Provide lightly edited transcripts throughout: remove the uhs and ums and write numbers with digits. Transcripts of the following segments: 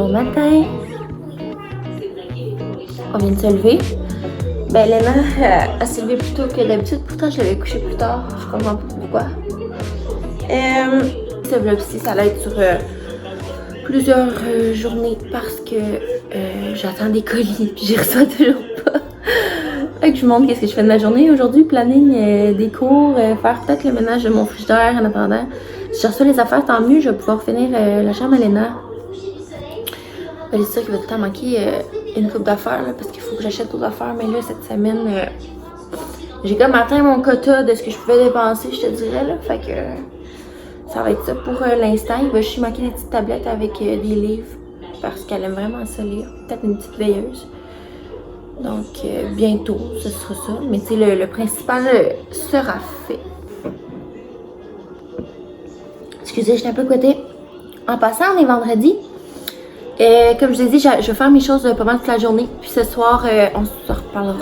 Bon matin! On vient de se lever. Ben Léna, elle s'est levée plus tôt que d'habitude, pourtant je l'avais couchée plus tard, je comprends pas pourquoi. Ce vlog-ci, ça va être sur plusieurs journées parce que j'attends des colis puis j'y reçois toujours pas. Fait que je vous montre qu'est-ce que je fais de ma journée aujourd'hui, planning des cours, faire peut-être le ménage de mon frigidaire en attendant. Si je reçois les affaires, tant mieux, je vais pouvoir finir la chambre à Léna. C'est sûr qu'il va tout le temps manquer une coupe d'affaires parce qu'il faut que j'achète d'autres affaires, mais là cette semaine j'ai comme atteint mon quota de ce que je pouvais dépenser, je te dirais là, fait que ça va être ça pour l'instant. Il va juste manquer des petites tablettes avec des livres parce qu'elle aime vraiment ça lire, peut-être une petite veilleuse. Donc bientôt ce sera ça, mais tu sais le principal sera fait. Excusez, je suis un peu côté. En passant, on est vendredi. Comme je vous ai dit, je vais faire mes choses pas mal toute la journée. Puis ce soir, on se reparlera.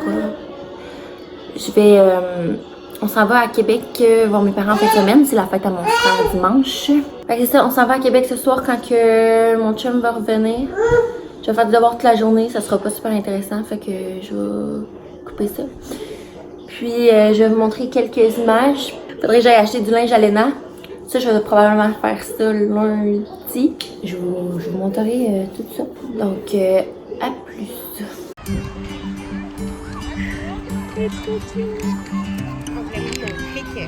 On s'en va à Québec voir mes parents en fin de semaine. C'est la fête à mon frère dimanche. Fait que c'est ça, on s'en va à Québec ce soir quand que mon chum va revenir. Je vais faire des devoirs toute la journée. Ça sera pas super intéressant. Fait que je vais couper ça. Puis je vais vous montrer quelques images. Faudrait que j'aille acheter du linge à Léna. Ça, je vais probablement faire ça lundi. Je vous montrerai tout ça. Donc, à plus. C'est trop cute. On voulait vous montrer que...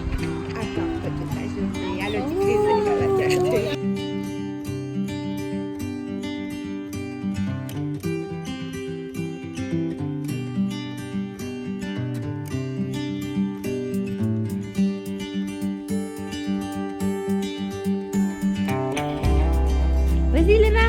Attends, pas toute la journée. Elle a dit que les animateurs. Vas-y, Léna!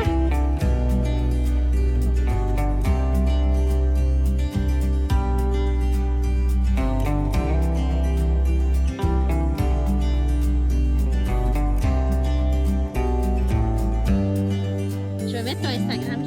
Je vais mettre ton Instagram.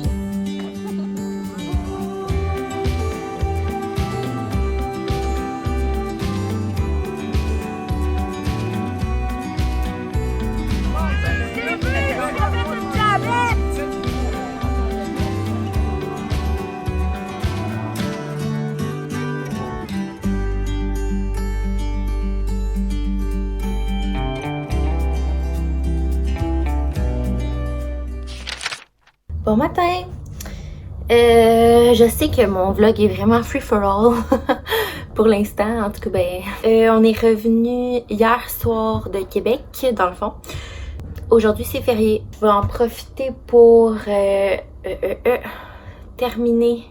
Bon matin! Je sais que mon vlog est vraiment free for all pour l'instant. En tout cas, ben, on est revenu hier soir de Québec, dans le fond. Aujourd'hui, c'est férié. Je vais en profiter pour terminer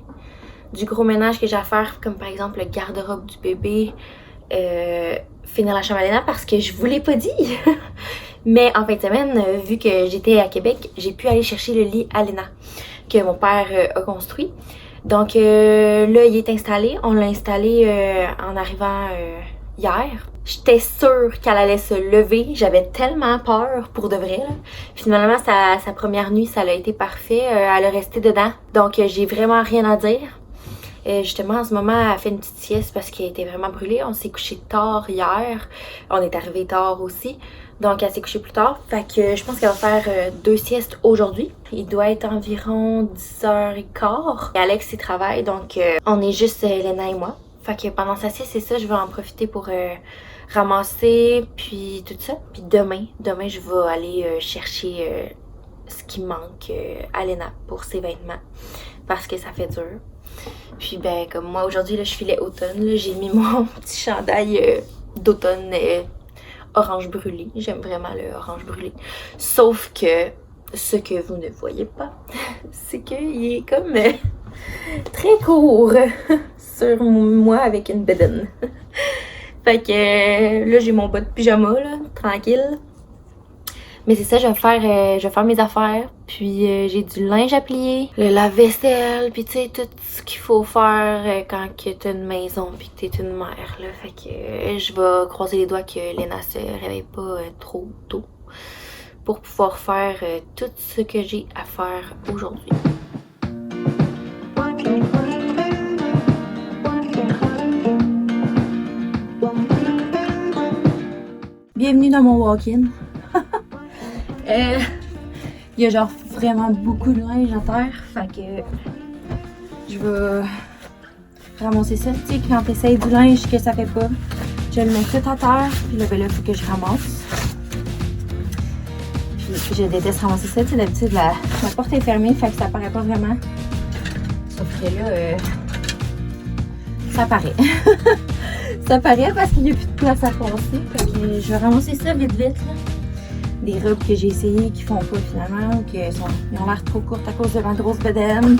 du gros ménage que j'ai à faire, comme par exemple le garde-robe du bébé, finir la chambre à Léna parce que je vous l'ai pas dit. Mais en fin de semaine, vu que j'étais à Québec, j'ai pu aller chercher le lit à Léna que mon père a construit. Donc là, il est installé. On l'a installé en arrivant hier. J'étais sûre qu'elle allait se lever. J'avais tellement peur pour de vrai. Là. Finalement, sa première nuit, ça a été parfait. Elle a resté dedans. Donc j'ai vraiment rien à dire. Justement, en ce moment, elle fait une petite sieste parce qu'elle était vraiment brûlée. On s'est couché tard hier. On est arrivé tard aussi. Donc, elle s'est couchée plus tard. Fait que je pense qu'elle va faire 2 siestes aujourd'hui. Il doit être environ 10h15. Et Alex, il travaille. Donc, on est juste Léna et moi. Fait que pendant sa sieste, c'est ça. Je vais en profiter pour ramasser. Puis tout ça. Puis demain, je vais aller chercher ce qui manque à Léna pour ses vêtements. Parce que ça fait dur. Puis ben comme moi aujourd'hui là je filais automne, là j'ai mis mon petit chandail d'automne orange brûlé. J'aime vraiment le orange brûlé. Sauf que ce que vous ne voyez pas, c'est qu'il est comme très court sur moi avec une bedaine. Fait que là j'ai mon bas de pyjama là, tranquille. Mais c'est ça, je vais faire mes affaires, puis j'ai du linge à plier, le lave-vaisselle, puis tu sais, tout ce qu'il faut faire quand t'as une maison puis que t'es une mère, là. Fait que je vais croiser les doigts que Léna se réveille pas trop tôt pour pouvoir faire tout ce que j'ai à faire aujourd'hui. Bienvenue dans mon walk-in. Il y a genre vraiment beaucoup de linge à terre. Fait que je vais ramasser ça. Tu sais, quand t'essayes du linge que ça fait pas, je le mets tout à terre. Puis là, ben là, il faut que je ramasse. Puis je déteste ramasser ça. Tu sais, d'habitude, la porte est fermée, fait que ça paraît pas vraiment. Sauf que là, ça paraît. Ça paraît parce qu'il n'y a plus de place à passer. Fait que je vais ramasser ça vite vite, là. Des robes que j'ai essayées qui font pas finalement, ou qui ont l'air trop courtes à cause de ma grosse bedaine.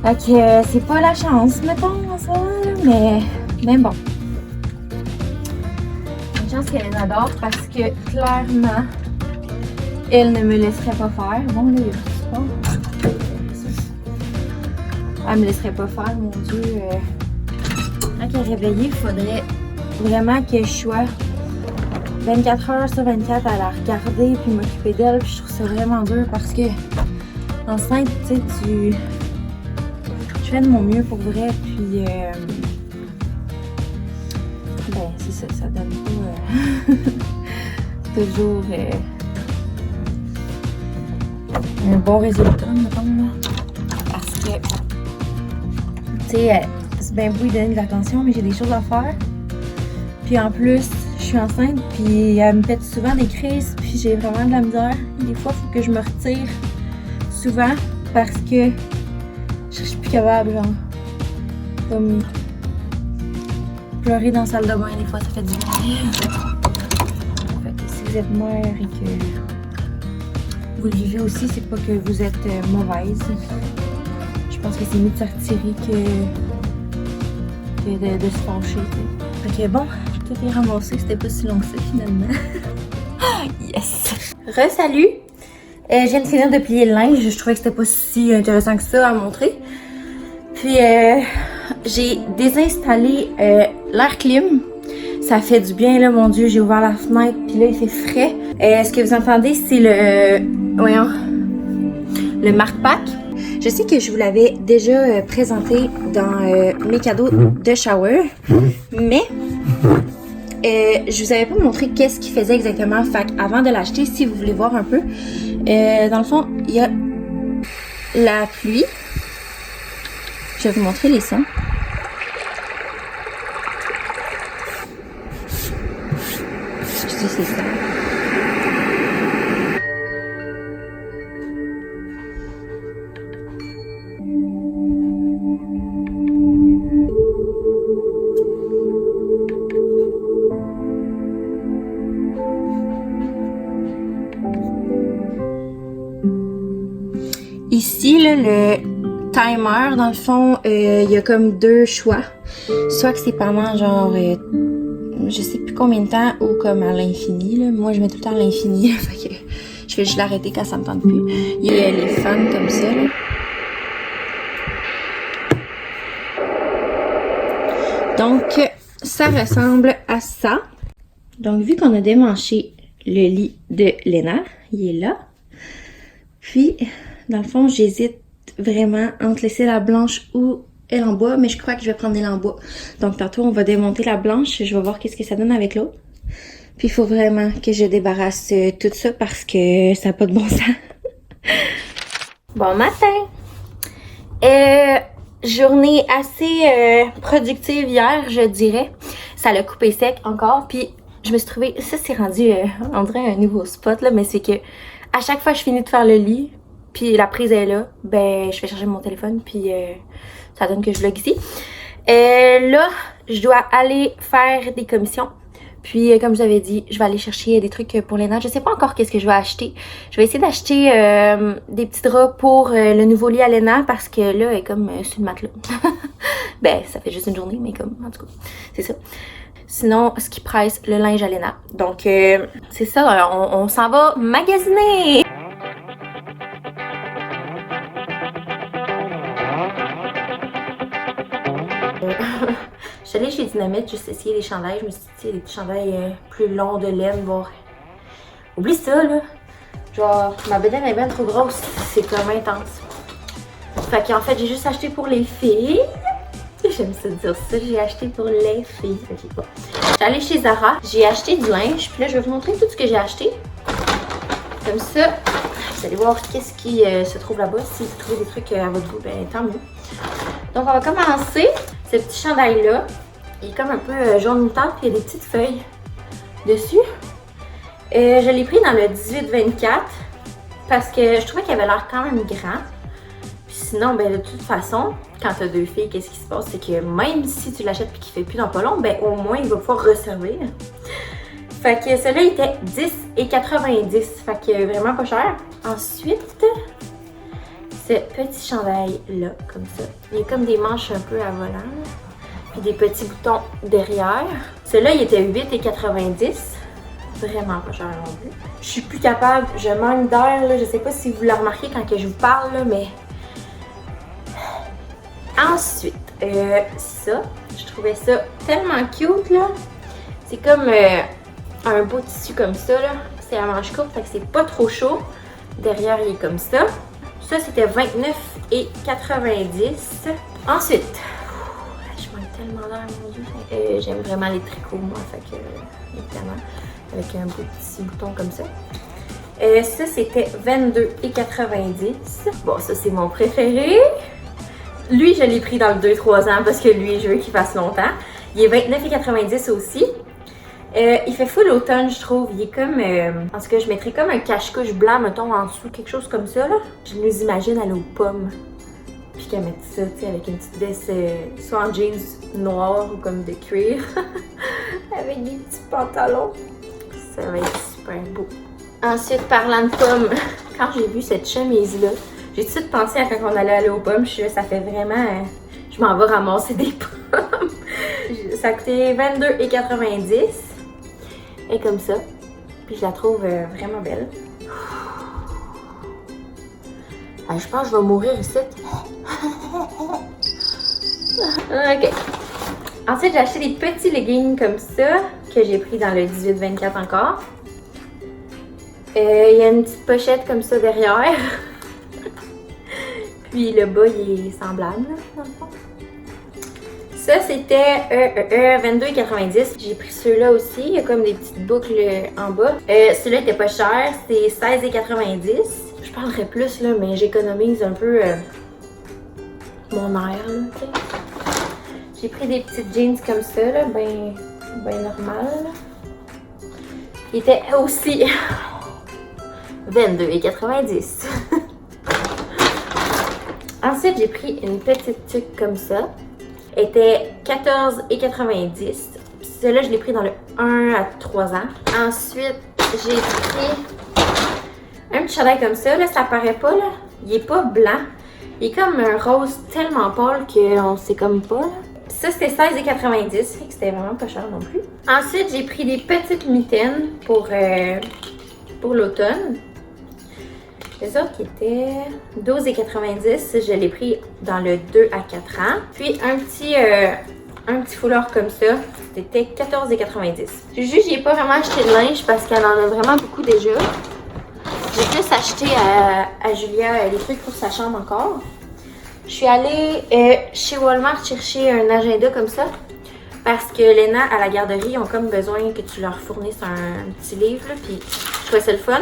Fait que c'est pas la chance, mettons, ça, mais bon. Une chance qu'elle adore parce que clairement, elle ne me laisserait pas faire. Bon, là, il y a plus de sport. Elle me laisserait pas faire, mon Dieu. Quand elle est réveillée, il faudrait vraiment que je sois 24 heures sur 24 à la regarder puis m'occuper d'elle. Puis je trouve ça vraiment dur parce que enceinte, tu sais, je fais de mon mieux pour vrai. Puis ben c'est ça, ça donne pas toujours un bon résultat, mettons là. Parce que tu sais, c'est bien beau lui donner de l'attention, mais j'ai des choses à faire. Puis en plus, je suis enceinte, puis elle me fait souvent des crises, puis j'ai vraiment de la misère. Des fois, il faut que je me retire souvent parce que je suis plus capable, genre. Comme pleurer dans la salle de bain, des fois, ça fait du bien. Fait que si vous êtes mère et que vous le vivez aussi, c'est pas que vous êtes mauvaise. Je pense que c'est mieux de se retirer que de se fâcher, t'sais. Fait que bon, tout est ramassé, c'était pas si long que ça finalement. Yes! Re-salut! Je viens de finir de plier le linge, je trouvais que c'était pas si intéressant que ça à montrer. Puis j'ai désinstallé l'air clim. Ça fait du bien là, mon Dieu, j'ai ouvert la fenêtre, puis là il fait frais. Ce que vous entendez, c'est le marque-pack. Je sais que je vous l'avais déjà présenté dans mes cadeaux de shower, mais je vous avais pas montré qu'est-ce qu'il faisait exactement. Fait avant de l'acheter, si vous voulez voir un peu, dans le fond, il y a la pluie. Je vais vous montrer les sons. Excusez, c'est ça. Ici, là, le timer, dans le fond, il y a comme deux choix. Soit que c'est pendant genre, je sais plus combien de temps, ou comme à l'infini. Là. Moi, je mets tout le temps à l'infini. Fait que je fais juste l'arrêter quand ça me tente plus. Il y a les fans comme ça. Là. Donc, ça ressemble à ça. Donc, vu qu'on a démanché le lit de Léna, il est là. Puis, dans le fond, j'hésite vraiment entre laisser la blanche ou elle en bois, mais je crois que je vais prendre elle en bois. Donc, tantôt, on va démonter la blanche. Je vais voir qu'est-ce que ça donne avec l'autre. Puis, il faut vraiment que je débarrasse tout ça parce que ça n'a pas de bon sens. Bon matin! Journée assez productive hier, je dirais. Ça l'a coupé sec encore. Puis, je me suis trouvée... Ça, c'est rendu, on dirait un nouveau spot, là, mais c'est que à chaque fois que je finis de faire le lit, puis la prise est là, ben, je vais charger mon téléphone, puis ça donne que je vlog ici. Là, je dois aller faire des commissions. Puis, comme je vous avais dit, je vais aller chercher des trucs pour Léna. Je sais pas encore qu'est-ce que je vais acheter. Je vais essayer d'acheter des petits draps pour le nouveau lit à Léna parce que là, elle est comme sur le matelas. Ben, ça fait juste une journée, mais comme, en tout cas, c'est ça. Sinon, ce qui presse le linge à Léna. Donc, c'est ça, on s'en va magasiner! Je suis allée chez Dynamite juste essayer des chandails. Je me suis dit, des chandails plus longs de laine, voir. Oublie ça, là. Genre, ma bedaine est bien trop grosse. C'est comme intense. Fait qu'en fait, j'ai juste acheté pour les filles. J'aime ça dire ça. J'ai acheté pour les filles. Ok, bon. J'ai allé chez Zara. J'ai acheté du linge. Puis là, je vais vous montrer tout ce que j'ai acheté. Comme ça, Vous allez voir qu'est-ce qui se trouve là-bas. Si vous trouvez des trucs à votre goût, ben tant mieux. Donc on va commencer. Ce petit chandail-là, il est comme un peu jaune moutarde, puis il y a des petites feuilles dessus. Je l'ai pris dans le 18-24 parce que je trouvais qu'il avait l'air quand même grand. Puis sinon, ben de toute façon, quand tu as deux filles, qu'est-ce qui se passe? C'est que même si tu l'achètes et qu'il fait plus dans pas long, ben au moins il va pouvoir resservir. Fait que celui-là était 10,90. Fait que vraiment pas cher. Ensuite, ce petit chandail-là, comme ça. Il y a comme des manches un peu à volant. Puis des petits boutons derrière. Celui-là, il était 8,90. Vraiment pas cher non plus. Je suis plus capable, je manque d'air. Je sais pas si vous l'avez remarqué quand que je vous parle, là, mais... Ensuite, ça, je trouvais ça tellement cute, là. C'est comme un beau tissu comme ça, là. C'est à manche courte, fait que c'est pas trop chaud. Derrière, il est comme ça. Ça, c'était 29,90. Ensuite, je manque tellement d'air, mon Dieu. J'aime vraiment les tricots, moi, fait que, évidemment, avec un beau petit bouton comme ça. Ça, c'était 22,90. Bon, ça, c'est mon préféré. Lui, je l'ai pris dans le 2-3 ans parce que lui, je veux qu'il fasse longtemps. Il est 29,90 aussi. Il fait full automne, je trouve. Il est comme... en tout cas, je mettrais comme un cache-couche blanc, mettons, en dessous, quelque chose comme ça, là. Je nous imagine aller aux pommes. Puis qu'elle mette ça, tu sais, avec une petite veste, soit en jeans noir ou comme de cuir. Avec des petits pantalons. Ça va être super beau. Ensuite, parlant de pommes, quand j'ai vu cette chemise-là, j'ai tout de suite pensé à quand on allait aller aux pommes. Je suis là, ça fait vraiment... je m'en vais ramasser des pommes. Ça a coûté 22,90. Et comme ça. Puis je la trouve vraiment belle. Je pense que je vais mourir ici. Ok. Ensuite, j'ai acheté des petits leggings comme ça, que j'ai pris dans le 18-24 encore. Il y a une petite pochette comme ça derrière. Puis le bas, il est semblable, là, dans le fond. Ça, c'était 22,90. J'ai pris ceux-là aussi. Il y a comme des petites boucles en bas. Celui-là était pas cher. C'était 16,90. Je parlerais plus, là, mais j'économise un peu mon air, là, tu sais. J'ai pris des petites jeans comme ça, là, ben normal. Il était aussi 22,90. Ensuite, j'ai pris une petite tuque comme ça. Elle était 14,90. Celle-là, je l'ai pris dans le 1 à 3 ans. Ensuite, j'ai pris un petit chandail comme ça. Là, ça paraît pas, là. Il est pas blanc. Il est comme un rose tellement pâle qu'on sait comme pas, là. Ça, c'était 16,90. Fait que c'était vraiment pas cher non plus. Ensuite, j'ai pris des petites mitaines pour l'automne. Les autres qui étaient 12,90. Je l'ai pris dans le 2 à 4 ans. Puis un petit foulard comme ça, c'était 14,90. Juste, j'ai pas vraiment acheté de linge parce qu'elle en a vraiment beaucoup déjà. J'ai plus acheté à Julia des trucs pour sa chambre encore. Je suis allée chez Walmart chercher un agenda comme ça. Parce que Léna, à la garderie, ont comme besoin que tu leur fournisses un petit livre. Là, puis je trouvais ça le fun.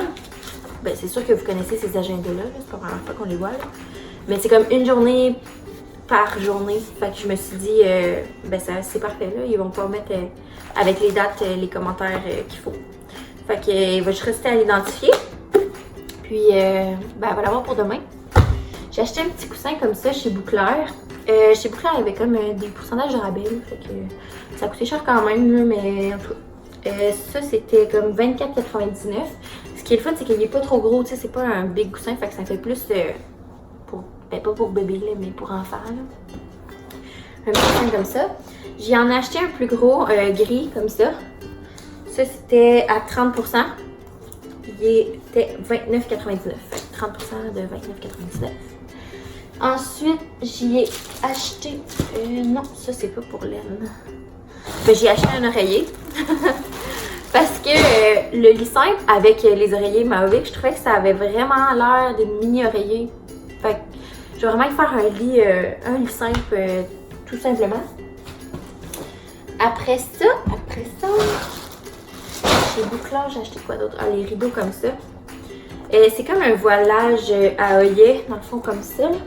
Ben, c'est sûr que vous connaissez ces agendas-là, c'est pas la première fois qu'on les voit. Là. Mais c'est comme une journée par journée. Fait que je me suis dit, ben c'est parfait, là. Ils vont pas mettre avec les dates, les commentaires qu'il faut. Fait que il va juste rester à l'identifier. Puis, ben, elle va l'avoir pour demain. J'ai acheté un petit coussin comme ça chez Bouclair. Chez Bouclair, il y avait comme des pourcentages de rabais. Fait que ça coûtait cher quand même, là, mais en tout cas. Ça, c'était comme 24,99. Ce qui est le fun, c'est qu'il n'est pas trop gros, tu sais, c'est pas un big coussin, fait que ça fait plus pour, ben pas pour bébé, là, mais pour enfant, là. Un petit coussin comme ça. J'ai en acheté un plus gros, gris, comme ça. Ça, c'était à 30%. Il était 29,99. Fait que 30% de 29,99. Ensuite, j'y ai acheté... non, ça, c'est pas pour laine. Ben, j'ai acheté un oreiller. Parce que le lit simple avec les oreillers Mavic, je trouvais que ça avait vraiment l'air de mini-oreiller. Fait que je vais vraiment faire un lit simple tout simplement. Après ça, chez Bouclair, j'ai acheté quoi d'autre? Ah, les rideaux comme ça. C'est comme un voilage à œillet, dans le fond, comme ça. Là.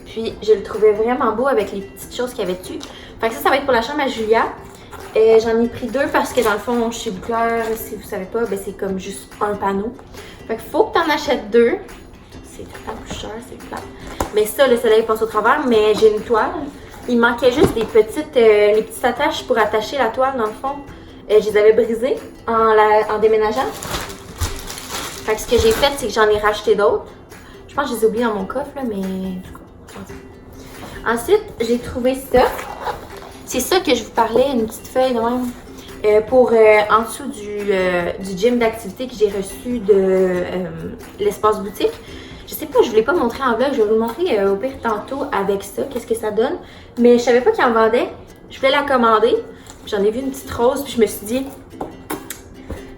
Puis, je le trouvais vraiment beau avec les petites choses qu'il y avait dessus. Fait que ça va être pour la chambre à Julia. J'en ai pris 2 parce que, dans le fond, chez Bouclair, si vous savez pas, ben, c'est comme juste un panneau. Fait qu'il faut que tu en achètes 2. C'est tout le temps plus cher, c'est plat. Mais ça, le soleil passe au travers, mais j'ai une toile. Il manquait juste des petites, les petites attaches pour attacher la toile, dans le fond. Je les avais brisées en déménageant. Fait que ce que j'ai fait, c'est que j'en ai racheté d'autres. Je pense que je les ai oubliés dans mon coffre, là, mais... Ensuite, j'ai trouvé ça. C'est ça que je vous parlais, une petite feuille de même. Pour en dessous du gym d'activité que j'ai reçu de l'espace boutique. Je sais pas, je voulais pas montrer en vlog, je vais vous le montrer au pire tantôt avec ça, qu'est-ce que ça donne. Mais je savais pas qu'il en vendait. Je voulais la commander. J'en ai vu une petite rose, puis je me suis dit...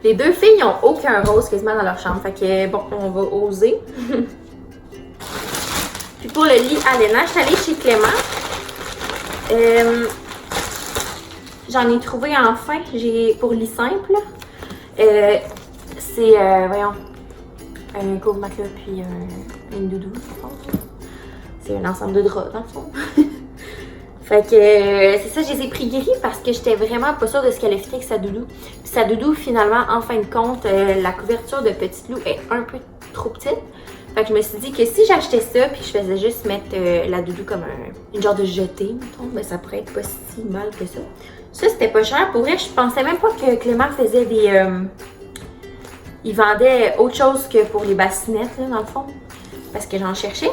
Les 2 filles n'ont aucun rose quasiment dans leur chambre. Fait que bon, on va oser. Puis pour le lit Alena, je suis allée chez Clément. J'en ai trouvé enfin. Pour lit simple. C'est, voyons, un couvre matelas puis une doudou, je pense. C'est un ensemble de draps, dans le fond. Fait que c'est ça, je les ai pris gris parce que j'étais vraiment pas sûre de ce qu'elle allait fitter avec sa doudou. Puis sa doudou, finalement, en fin de compte, la couverture de Petite Lou est un peu trop petite. Fait que je me suis dit que si j'achetais ça, puis je faisais juste mettre la doudou comme une genre de jetée, mettons, ben ça pourrait être pas si mal que ça. Ça, c'était pas cher. Pour vrai, je pensais même pas que Clément faisait des... il vendait autre chose que pour les bassinettes, là, dans le fond. Parce que j'en cherchais.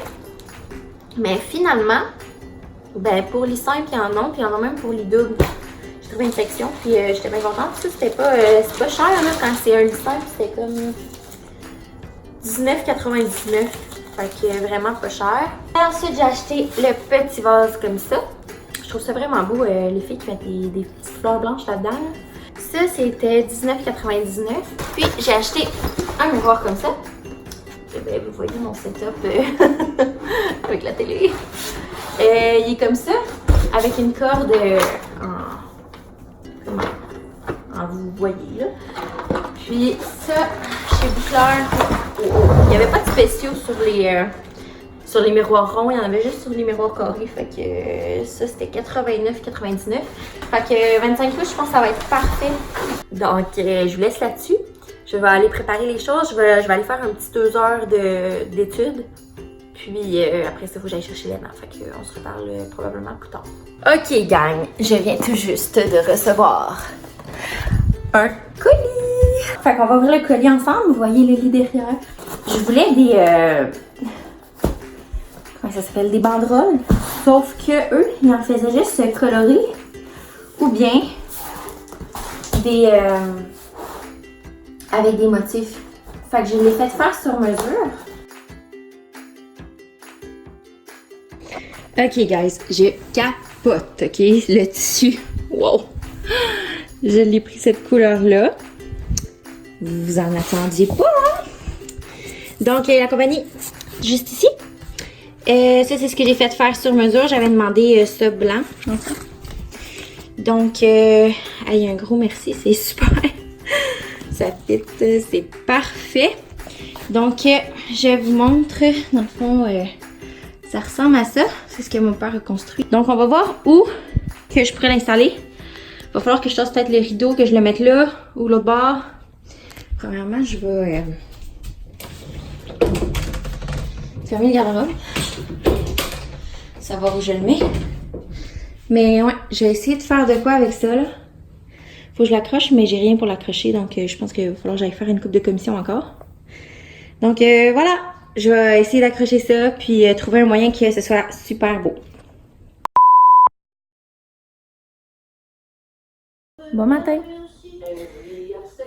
Mais finalement... Ben, pour les simples, il y en a, puis il y en a même pour les doubles. J'ai trouvé une section, puis j'étais bien contente. Ça, c'était pas, c'est pas cher, là, quand c'est un lit simple, c'était comme 19,99. Fait que vraiment pas cher. Et ensuite, j'ai acheté le petit vase comme ça. Je trouve ça vraiment beau, les filles qui mettent des petites fleurs blanches là-dedans. Là. Ça, c'était 19,99. Puis, j'ai acheté un miroir comme ça. Et ben, vous voyez mon setup avec la télé. Il est comme ça, avec une corde en vous voyez là. Puis ça, chez Bouclair, il n'y avait pas de spéciaux sur les miroirs ronds, il y en avait juste sur les miroirs carrés. Fait que ça, c'était 89,99. Fait que 25 louches, je pense que ça va être parfait. Donc, je vous laisse là-dessus. Je vais aller préparer les choses. Je vais aller faire un petit 2 heures d'études. Puis après ça, il faut que j'aille chercher Léna. Fait qu'on se reparle probablement plus tard. Ok, gang, je viens tout juste de recevoir un colis. Fait qu'on va ouvrir le colis ensemble. Vous voyez le lit derrière. Je voulais des... comment ça s'appelle? Des banderoles. Sauf que eux, ils en faisaient juste colorer. Ou bien des... avec des motifs. Fait que je l'ai fait faire sur mesure. Ok, guys, je capote, ok? Le tissu, wow! Je l'ai pris cette couleur-là. Vous en attendiez pas, hein? Donc, la compagnie, juste ici. Ça, c'est ce que j'ai fait faire sur mesure. J'avais demandé ça blanc. Donc, un gros merci, c'est super. Ça fit, c'est parfait. Donc, je vous montre, dans le fond... ça ressemble à ça. C'est ce que mon père a construit. Donc, on va voir où que je pourrais l'installer. Il va falloir que je tasse peut-être le rideau, que je le mette là ou l'autre bord. Premièrement, je vais fermer le garde-robe. Savoir où je le mets. Mais ouais, je vais essayer de faire de quoi avec ça, là. Faut que je l'accroche, mais j'ai rien pour l'accrocher. Donc, je pense qu'il va falloir que j'aille faire une coupe de commission encore. Donc, voilà. Je vais essayer d'accrocher ça, puis trouver un moyen que ce soit super beau. Bon matin!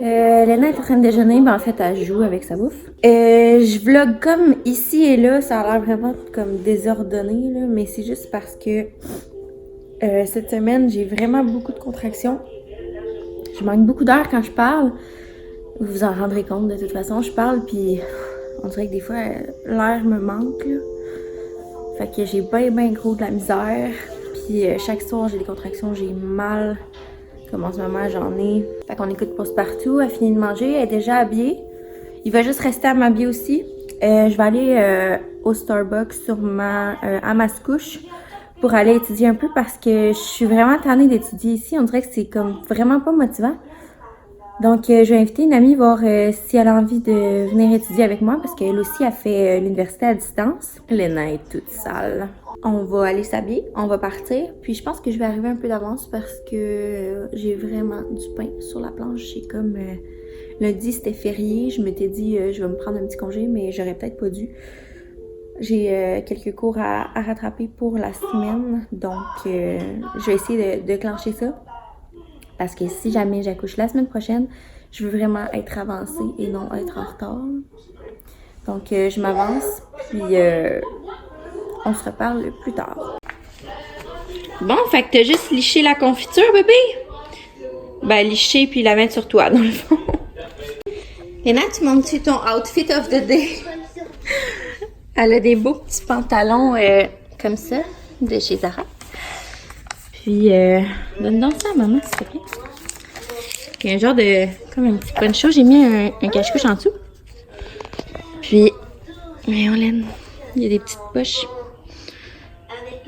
Léna est en train de déjeuner, mais en fait, elle joue avec sa bouffe. Je vlog comme ici et là, ça a l'air vraiment comme désordonné, là, mais c'est juste parce que cette semaine, j'ai vraiment beaucoup de contractions. Je manque beaucoup d'air quand je parle. Vous vous en rendrez compte, de toute façon, je parle, puis... On dirait que des fois, l'air me manque, là. Fait que j'ai bien gros de la misère. Puis chaque soir, j'ai des contractions, j'ai mal. Comme en ce moment, j'en ai. Fait qu'on écoute Passe-Partout, elle finit de manger, elle est déjà habillée. Il va juste rester à m'habiller aussi. Je vais aller au Starbucks à Mascouche pour aller étudier un peu parce que je suis vraiment tannée d'étudier ici. On dirait que c'est comme vraiment pas motivant. Donc, je vais inviter une amie voir si elle a envie de venir étudier avec moi parce qu'elle aussi a fait l'université à distance. Léna est toute sale. On va aller s'habiller, on va partir. Puis je pense que je vais arriver un peu d'avance parce que j'ai vraiment du pain sur la planche. C'est comme lundi, c'était férié. Je m'étais dit je vais me prendre un petit congé, mais j'aurais peut-être pas dû. J'ai quelques cours à rattraper pour la semaine. Donc, je vais essayer de déclencher ça. Parce que si jamais j'accouche la semaine prochaine, je veux vraiment être avancée et non être en retard. Donc, je m'avance. Puis, on se reparle plus tard. Bon, fait que t'as juste liché la confiture, bébé? Ben, licher puis la mettre sur toi, dans le fond. Léna, tu montres-tu ton outfit of the day? Elle a des beaux petits pantalons comme ça, de chez Zara. Puis, donne donc ça à maman, s'il te plaît. Il y a un genre de... comme un petit poncho. J'ai mis un cache-couche en dessous. Puis, voyons, Laine, il y a des petites poches.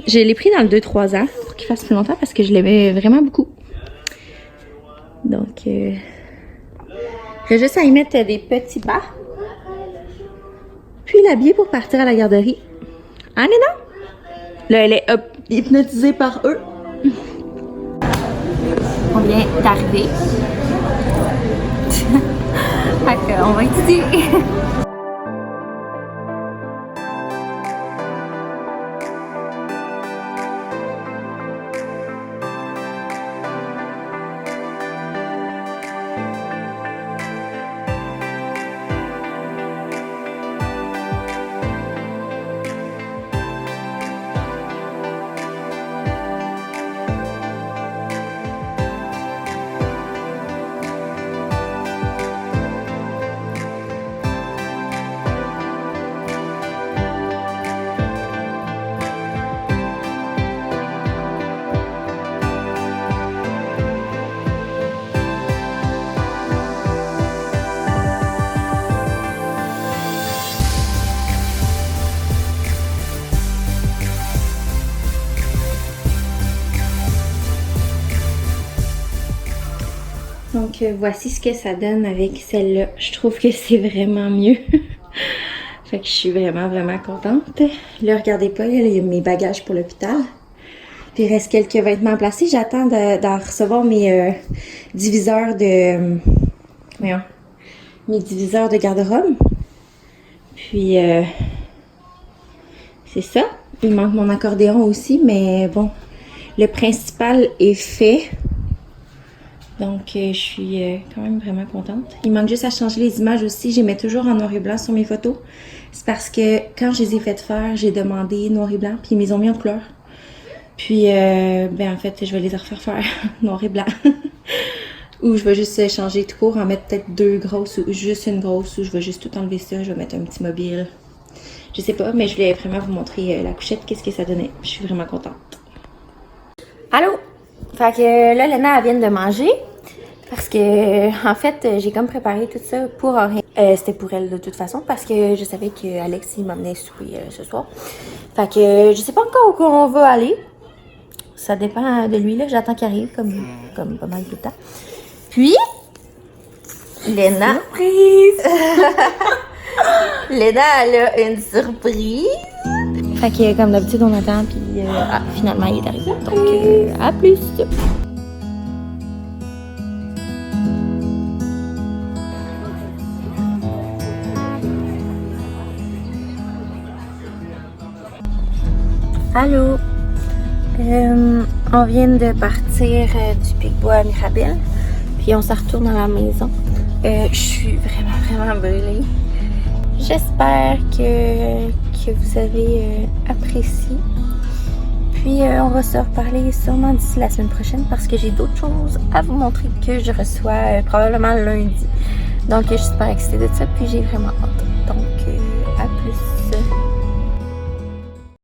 Je l'ai pris dans le 2-3 ans pour qu'il fasse plus longtemps parce que je l'aimais vraiment beaucoup. Donc, j'ai juste à y mettre des petits bas. Puis l'habiller pour partir à la garderie. Hein, Léna? Là, elle est hypnotisée par eux. On vient d'arriver. Fait qu'on va étudier. Donc voici ce que ça donne avec celle-là. Je trouve que c'est vraiment mieux. Fait que je suis vraiment contente. Là, regardez pas, il y a mes bagages pour l'hôpital. Puis il reste quelques vêtements à placer. J'attends d'en recevoir mes diviseurs de... voyons. Mes diviseurs de garde-robe. Puis c'est ça. Il manque mon accordéon aussi, mais bon. Le principal est fait. Donc, je suis quand même vraiment contente. Il manque juste à changer les images aussi. Je les mets toujours en noir et blanc sur mes photos. C'est parce que quand je les ai faites faire, j'ai demandé noir et blanc, puis ils me les ont mis en couleur. Puis, ben en fait, je vais les refaire faire noir et blanc. Ou je vais juste changer tout court, en mettre peut-être 2 grosses ou juste une grosse, ou je vais juste tout enlever ça. Je vais mettre un petit mobile. Je sais pas, mais je voulais vraiment vous montrer la couchette, qu'est-ce que ça donnait. Je suis vraiment contente. Allô? Fait que là, Léna, elle vient de manger. Parce que, en fait, j'ai comme préparé tout ça pour rien. C'était pour elle de toute façon, parce que je savais qu'Alex, il m'emmenait souper ce soir. Fait que, je sais pas encore où on va aller. Ça dépend de lui, là. J'attends qu'il arrive, comme pas mal tout le temps. Puis, Léna... Surprise! Léna, elle a une surprise. Fait que, comme d'habitude, on attend, puis finalement, il est arrivé. Donc, à plus! Allô, on vient de partir du Pic-Bois à Mirabel, puis on se retourne à la maison. Je suis vraiment brûlée. J'espère que vous avez apprécié. Puis on va se reparler sûrement d'ici la semaine prochaine parce que j'ai d'autres choses à vous montrer que je reçois probablement lundi. Donc je suis super excitée de ça, puis j'ai vraiment hâte.